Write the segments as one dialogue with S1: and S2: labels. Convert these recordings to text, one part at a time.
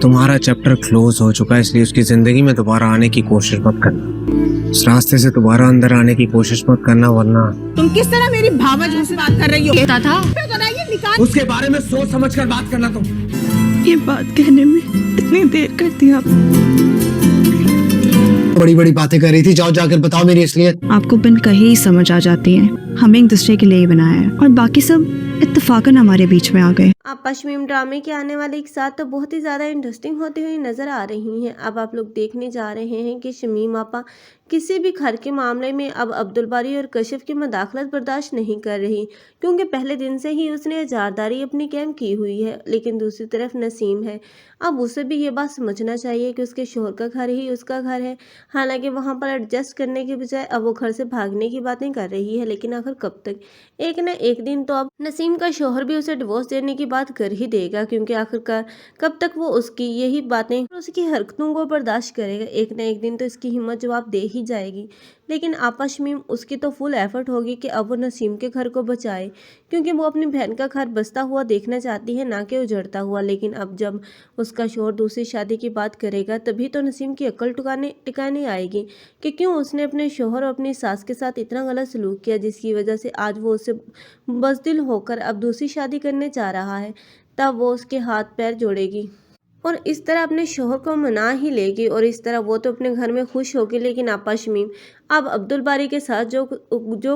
S1: तुम्हारा chapter close हो चुका है, इसलिए उसकी जिंदगी में दोबारा आने की कोशिश मत करना। इस रास्ते से दोबारा अंदर आने की कोशिश मत करना, वरना
S2: तुम किस तरह मेरी भावना से बात कर रही हो?
S3: कहता था
S1: उसके बारे में सोच समझ कर बात करना। तुम
S2: ये बात कहने में इतनी देर कर दी आप।
S4: बड़ी बड़ी बातें कर रही थी, जाओ जाकर बताओ मेरी असलियत।
S5: आपको बिन कहे ही समझ आ जाती है, हमें एक दूसरे के लिए ही बनाया है और बाकी सब इत्तेफाकन हमारे बीच में आ गए।
S6: आपा शमीम ड्रामे के आने वाले एक साथ तो बहुत ही ज़्यादा इंटरेस्टिंग होती हुई नज़र आ रही हैं। अब आप लोग देखने जा रहे हैं कि शमीम आपा किसी भी घर के मामले में अब अब्दुल बारी और कशिफ की मदाखलत बर्दाश्त नहीं कर रही, क्योंकि पहले दिन से ही उसने इजारदारी अपनी कैम की हुई है। लेकिन दूसरी तरफ नसीम है, अब उसे भी ये बात समझना चाहिए कि उसके शोहर का घर ही उसका घर है। हालांकि वहाँ पर एडजस्ट करने के बजाय अब वो घर से भागने की बातें कर रही है, लेकिन आखिर कब तक? एक न एक दिन तो अब नसीम का शोहर भी उसे डिवोर्स देने की बात कर ही देगा, क्योंकि आखिरकार कब तक वो उसकी यही बातें और उसकी हरकतों को बर्दाश्त करेगा। एक न एक दिन तो इसकी हिम्मत जवाब दे ही जाएगी। लेकिन आपा शमीम उसकी तो फुल एफर्ट होगी कि अब वो नसीम के घर को बचाए, क्योंकि वो अपनी बहन का घर बसता हुआ देखना चाहती है, ना कि उजड़ता हुआ। लेकिन अब जब उसका शोहर दूसरी शादी की बात करेगा, तभी तो नसीम की अक्ल टिकाने आएगी कि क्यों उसने अपने शोहर और अपनी सास के साथ इतना गलत सलूक किया, जिसकी वजह से आज वो उससे बज़दिल होकर अब दूसरी शादी करने जा रहा है। तब वो उसके हाथ पैर जोड़ेगी और इस तरह अपने शोहर को मना ही लेगी, और इस तरह वो तो अपने घर में खुश होगी। लेकिन आपा शमीम अब अब्दुल बारी के साथ जो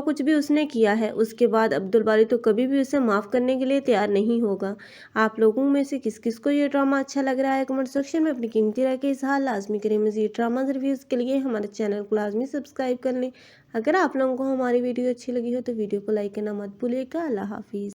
S6: कुछ भी उसने किया है, उसके बाद अब्दुल बारी तो कभी भी उसे माफ़ करने के लिए तैयार नहीं होगा। आप लोगों में से किस किस को ये ड्रामा अच्छा लग रहा है, कमेंट सेक्शन में अपनी कीमती राय के इज़हार लाजमी करें। मज़ीद ड्रामा रिव्यूज़ के लिए हमारे चैनल को लाजमी सब्सक्राइब कर लें। अगर आप लोगों को हमारी वीडियो अच्छी लगी हो तो वीडियो को लाइक करना मत भूलिएगा। अल्लाह हाफिज़।